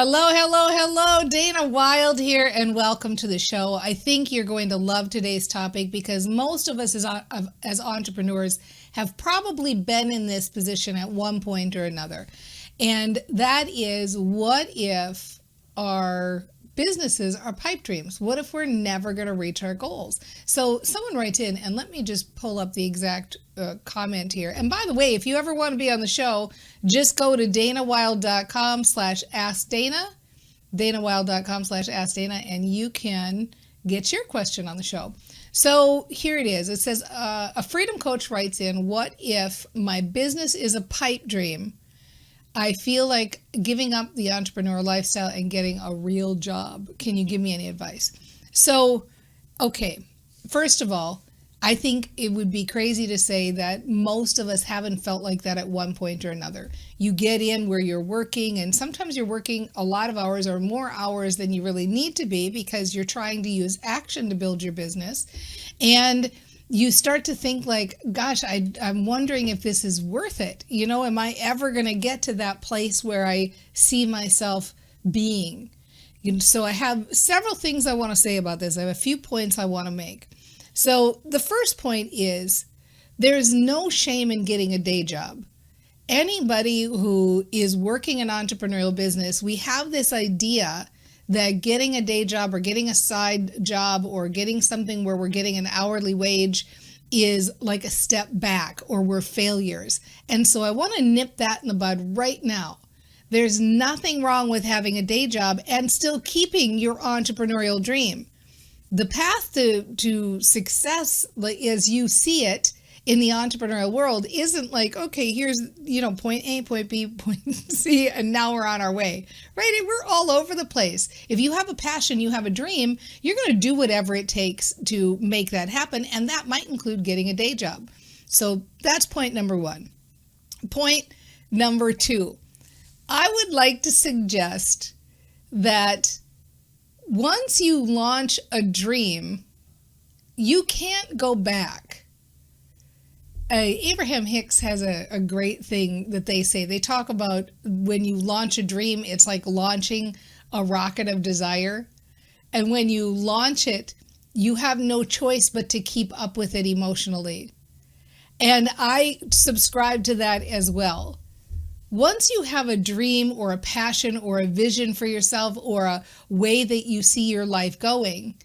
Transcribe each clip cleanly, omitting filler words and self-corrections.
Hello, hello, hello. Dana Wilde here, and welcome to the show. I think you're going to love today's topic because most of us as entrepreneurs have probably been in this position at one point or another. And that is, what if our businesses are pipe dreams? What if we're never going to reach our goals? So someone writes in, and let me just pull up the exact comment here. And by the way, if you ever want to be on the show, just go to danawilde.com/askdana, danawilde.com/askdana, and you can get your question on the show. So here it is. It says, a freedom coach writes in, what if my business is a pipe dream? I feel like giving up the entrepreneur lifestyle and getting a real job. Can you give me any advice? So, okay, first of all, I think it would be crazy to say that most of us haven't felt like that at one point or another. You get in where you're working, and sometimes you're working a lot of hours or more hours than you really need to be because you're trying to use action to build your business. And you start to think like, gosh, I'm wondering if this is worth it. You know, am I ever going to get to that place where I see myself being? So I have several things I want to say about this. I have a few points I want to make. So the first point is, there's no shame in getting a day job. Anybody who is working an entrepreneurial business, we have this idea that getting a day job or getting a side job or getting something where we're getting an hourly wage is like a step back, or we're failures. And so I want to nip that in the bud right now. There's nothing wrong with having a day job and still keeping your entrepreneurial dream. The path to success, like as you see it in the entrepreneurial world, isn't like, okay, here's, point A, point B, point C, and now we're on our way, right? We're all over the place. If you have a passion, you have a dream, you're going to do whatever it takes to make that happen. And that might include getting a day job. So that's point number one. Point number two, I would like to suggest that once you launch a dream, you can't go back. Abraham Hicks has a great thing that they say. They talk about when you launch a dream, it's like launching a rocket of desire. And when you launch it, you have no choice but to keep up with it emotionally. And I subscribe to that as well. Once you have a dream or a passion or a vision for yourself or a way that you see your life going,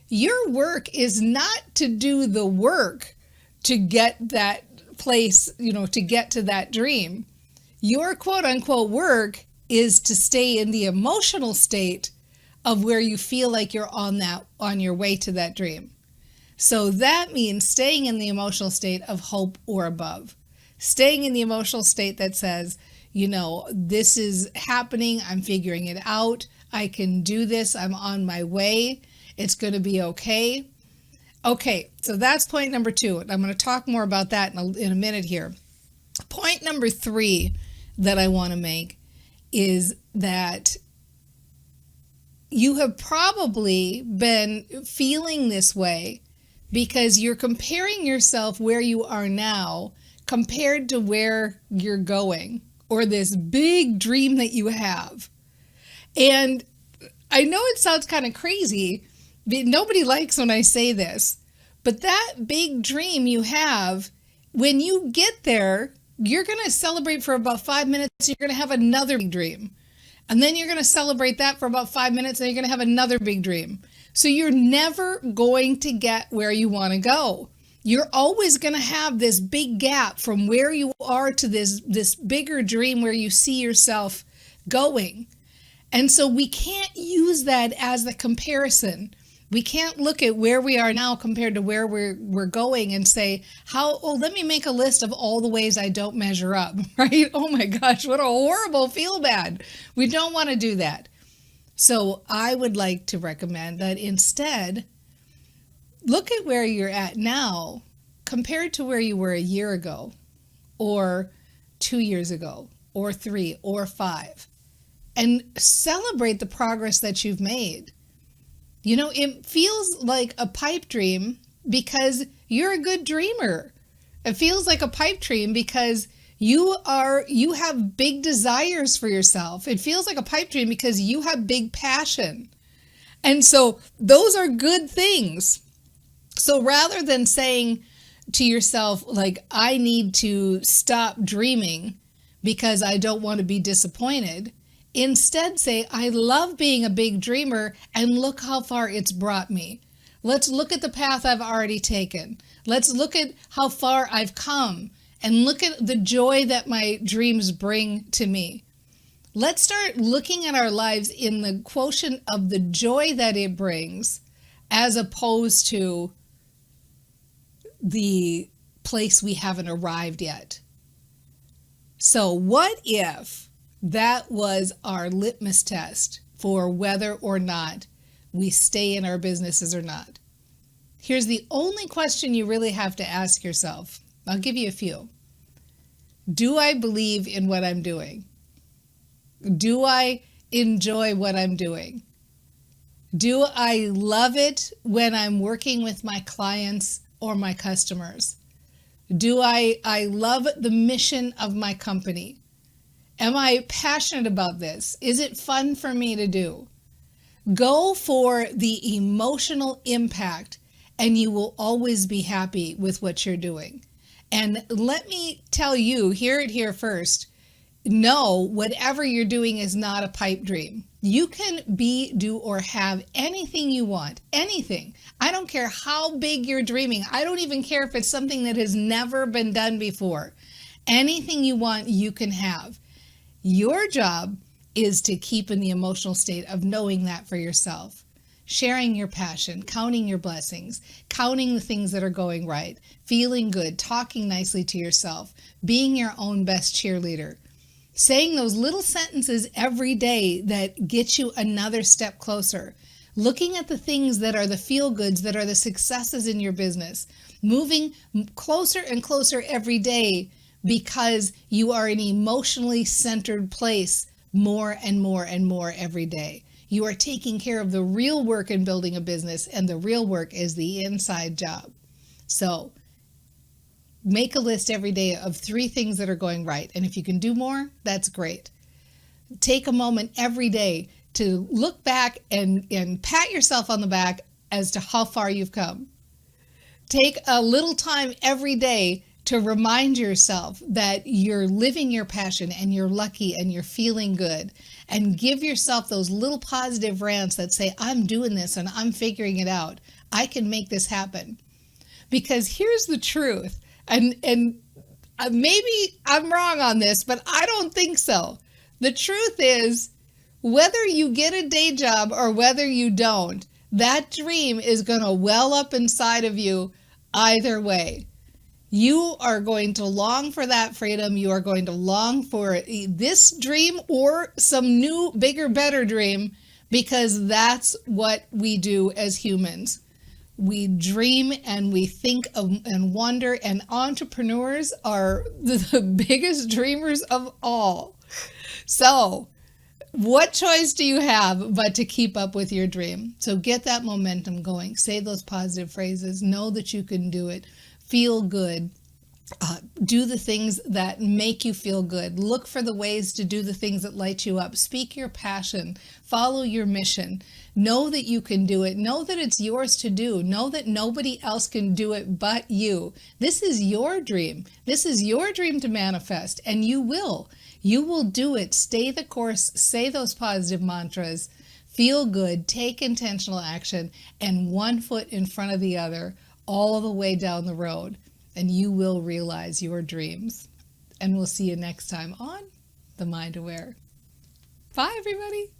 your work is not to do the work to get that place, to get to that dream. Your quote unquote work is to stay in the emotional state of where you feel like you're on your way to that dream. So that means staying in the emotional state of hope or above, staying in the emotional state that says, this is happening. I'm figuring it out. I can do this. I'm on my way. It's going to be okay. Okay, so that's point number two. I'm going to talk more about that in a minute here. Point number three that I want to make is that you have probably been feeling this way because you're comparing yourself where you are now compared to where you're going, or this big dream that you have. And I know it sounds kind of crazy. Nobody likes when I say this, but that big dream you have, when you get there, you're going to celebrate for about 5 minutes. You're going to have another big dream. And then you're going to celebrate that for about 5 minutes. And you're going to have another big dream. So you're never going to get where you want to go. You're always going to have this big gap from where you are to this bigger dream where you see yourself going. And so we can't use that as the comparison. We can't look at where we are now compared to where we're going and say, let me make a list of all the ways I don't measure up, right? Oh my gosh, what a horrible feel bad. We don't want to do that. So I would like to recommend that instead, look at where you're at now compared to where you were a year ago, or 2 years ago, or 3 or 5, and celebrate the progress that you've made. It feels like a pipe dream because you're a good dreamer. It feels like a pipe dream because You have big desires for yourself. It feels like a pipe dream because you have big passion. And so those are good things. So rather than saying to yourself, like, I need to stop dreaming because I don't want to be disappointed, instead say, I love being a big dreamer and look how far it's brought me. Let's look at the path I've already taken. Let's look at how far I've come and look at the joy that my dreams bring to me. Let's start looking at our lives in the quotient of the joy that it brings as opposed to the place we haven't arrived yet. So what if that was our litmus test for whether or not we stay in our businesses or not? Here's the only question you really have to ask yourself. I'll give you a few. Do I believe in what I'm doing? Do I enjoy what I'm doing? Do I love it when I'm working with my clients or my customers? Do I love the mission of my company? Am I passionate about this? Is it fun for me to do? Go for the emotional impact and you will always be happy with what you're doing. And let me tell you, hear it here first, no, whatever you're doing is not a pipe dream. You can be, do, or have anything you want, anything. I don't care how big you're dreaming. I don't even care if it's something that has never been done before. Anything you want, you can have. Your job is to keep in the emotional state of knowing that for yourself, sharing your passion, counting your blessings, counting the things that are going right, feeling good, talking nicely to yourself, being your own best cheerleader. Saying those little sentences every day that get you another step closer. Looking at the things that are the feel-goods, that are the successes in your business. Moving closer and closer every day because you are in an emotionally centered place more and more and more every day. You are taking care of the real work in building a business, and the real work is the inside job. So make a list every day of 3 things that are going right. And if you can do more, that's great. Take a moment every day to look back and pat yourself on the back as to how far you've come. Take a little time every day to remind yourself that you're living your passion and you're lucky and you're feeling good. And give yourself those little positive rants that say, I'm doing this and I'm figuring it out. I can make this happen. Because here's the truth. And maybe I'm wrong on this, but I don't think so. The truth is, whether you get a day job or whether you don't, that dream is going to well up inside of you either way. You are going to long for that freedom. You are going to long for this dream or some new, bigger, better dream, because that's what we do as humans. We dream and we think and wonder, and entrepreneurs are the biggest dreamers of all. So what choice do you have but to keep up with your dream? So get that momentum going. Say those positive phrases. Know that you can do it. Feel good. Do the things that make you feel good. Look for the ways to do the things that light you up. Speak your passion. Follow your mission. Know that you can do it. Know that it's yours to do. Know that nobody else can do it but you. This is your dream. This is your dream to manifest, and you will. You will do it. Stay the course. Say those positive mantras. Feel good. Take intentional action, and one foot in front of the other all the way down the road. And you will realize your dreams. And we'll see you next time on The Mind Aware. Bye, everybody.